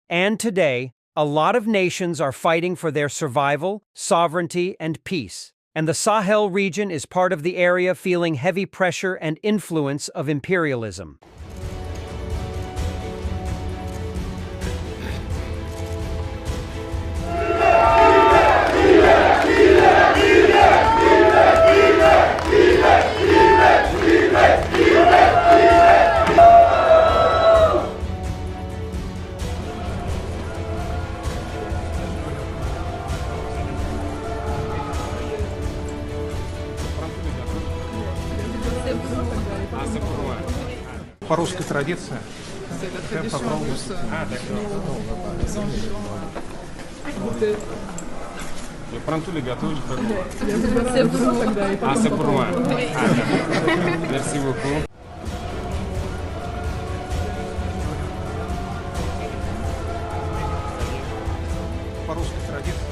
And today, a lot of nations are fighting for their survival, sovereignty, and peace. And the Sahel region is part of the area feeling heavy pressure and influence of imperialism. По русской традиции. Прям попробуй. Пронтули готовили? C'est pour moi. Merci beaucoup. По русской традиции.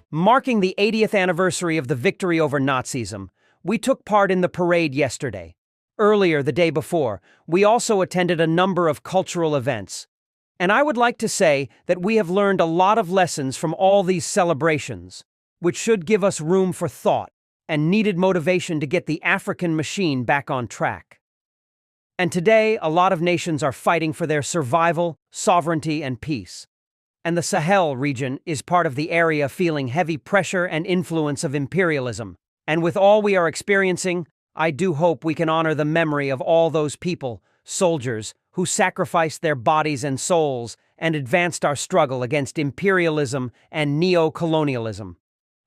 Marking the 80th anniversary of the victory over Nazism, we took part in the parade yesterday. Earlier, the day before, we also attended a number of cultural events. And I would like to say that we have learned a lot of lessons from all these celebrations, which should give us room for thought and needed motivation to get the African machine back on track. And today, a lot of nations are fighting for their survival, sovereignty, and peace. And the Sahel region is part of the area feeling heavy pressure and influence of imperialism. And with all we are experiencing, I do hope we can honor the memory of all those people, soldiers, who sacrificed their bodies and souls and advanced our struggle against imperialism and neo-colonialism.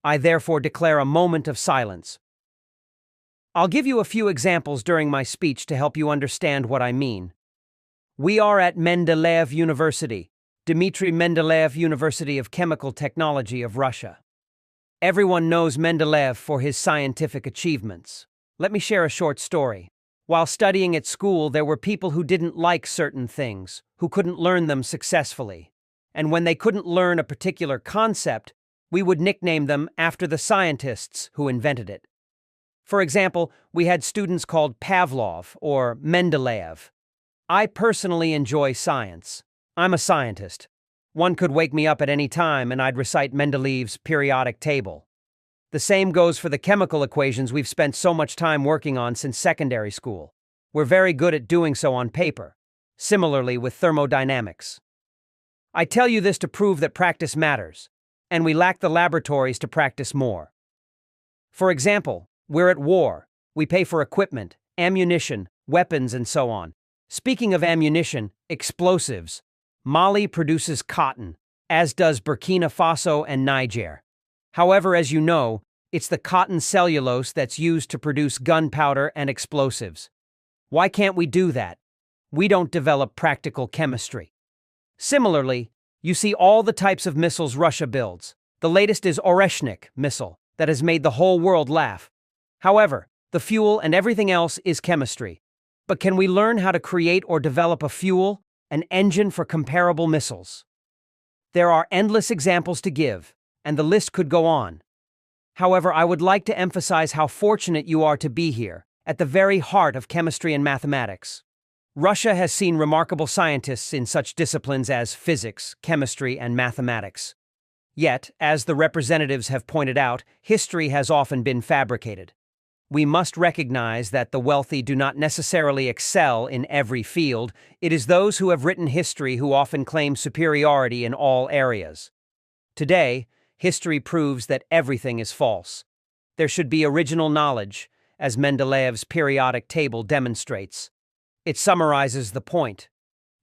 I therefore declare a moment of silence. I'll give you a few examples during my speech to help you understand what I mean. We are at Mendeleev University, Dmitry Mendeleev University of Chemical Technology of Russia. Everyone knows Mendeleev for his scientific achievements. Let me share a short story. While studying at school, there were people who didn't like certain things, who couldn't learn them successfully. And when they couldn't learn a particular concept, we would nickname them after the scientists who invented it. For example, we had students called Pavlov or Mendeleev. I personally enjoy science. I'm a scientist. One could wake me up at any time and I'd recite Mendeleev's periodic table. The same goes for the chemical equations we've spent so much time working on since secondary school. We're very good at doing so on paper. Similarly with thermodynamics. I tell you this to prove that practice matters, and we lack the laboratories to practice more. For example, we're at war. We pay for equipment, ammunition, weapons, and so on. Speaking of ammunition, explosives. Mali produces cotton, as does Burkina Faso and Niger. However, as you know, it's the cotton cellulose that's used to produce gunpowder and explosives. Why can't we do that? We don't develop practical chemistry. Similarly, you see all the types of missiles Russia builds. The latest is Oreshnik missile that has made the whole world laugh. However, the fuel and everything else is chemistry. But can we learn how to create or develop a fuel, an engine for comparable missiles? There are endless examples to give, and the list could go on. However, I would like to emphasize how fortunate you are to be here, at the very heart of chemistry and mathematics. Russia has seen remarkable scientists in such disciplines as physics, chemistry, and mathematics. Yet, as the representatives have pointed out, history has often been fabricated. We must recognize that the wealthy do not necessarily excel in every field. It is those who have written history who often claim superiority in all areas. Today, history proves that everything is false. There should be original knowledge, as Mendeleev's periodic table demonstrates. It summarizes the point.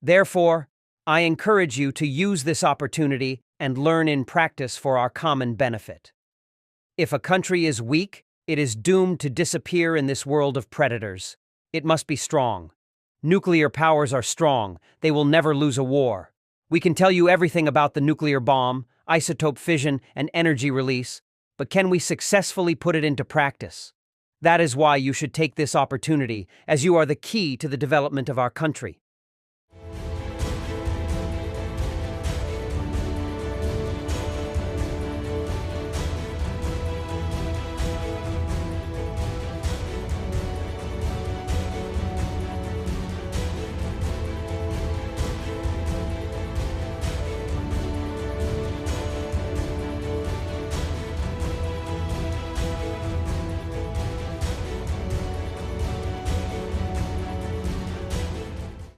Therefore, I encourage you to use this opportunity and learn in practice for our common benefit. If a country is weak, it is doomed to disappear in this world of predators. It must be strong. Nuclear powers are strong. They will never lose a war. We can tell you everything about the nuclear bomb, isotope fission, and energy release, but can we successfully put it into practice? That is why you should take this opportunity, as you are the key to the development of our country.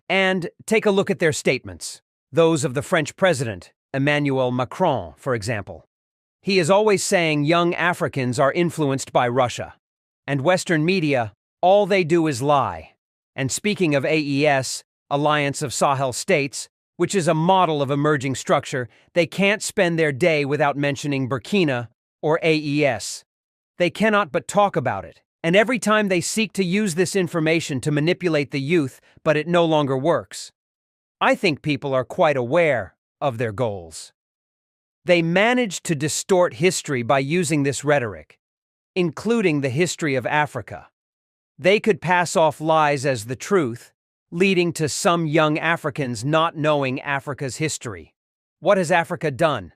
And take a look at their statements. Those of the French president, Emmanuel Macron, for example. He is always saying young Africans are influenced by Russia. And Western media, all they do is lie. And speaking of AES, Alliance of Sahel States, which is a model of emerging structure, they can't spend their day without mentioning Burkina or AES. They cannot but talk about it. And every time they seek to use this information to manipulate the youth, but it no longer works. I think people are quite aware of their goals. They manage to distort history by using this rhetoric, including the history of Africa. They could pass off lies as the truth, leading to some young Africans not knowing Africa's history. What has Africa done?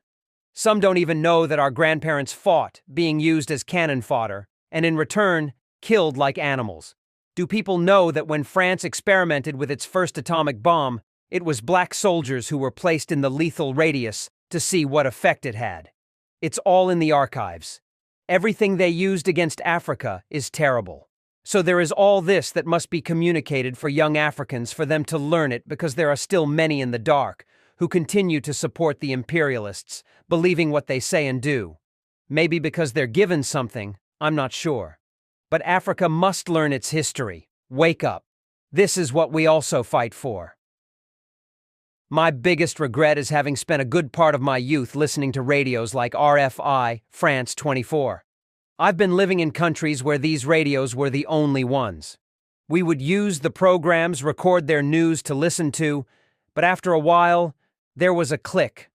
Some don't even know that our grandparents fought, being used as cannon fodder, and in return, killed like animals. Do people know that when France experimented with its first atomic bomb, it was black soldiers who were placed in the lethal radius to see what effect it had? It's all in the archives. Everything they used against Africa is terrible. So there is all this that must be communicated for young Africans for them to learn it, because there are still many in the dark who continue to support the imperialists, believing what they say and do. Maybe because they're given something, I'm not sure. But Africa must learn its history. Wake up. This is what we also fight for. My biggest regret is having spent a good part of my youth listening to radios like RFI, France 24. I've been living in countries where these radios were the only ones. We would use the programs, record their news to listen to, but after a while, there was a click.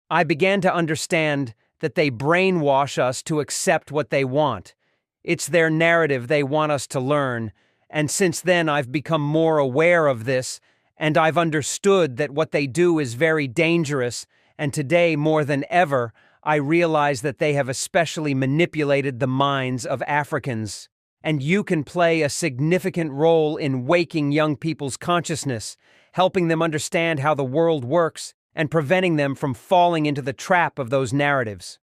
I began to understand that they brainwash us to accept what they want. It's their narrative they want us to learn, and since then I've become more aware of this, and I've understood that what they do is very dangerous, and today, more than ever, I realize that they have especially manipulated the minds of Africans. And you can play a significant role in waking young people's consciousness, helping them understand how the world works, and preventing them from falling into the trap of those narratives.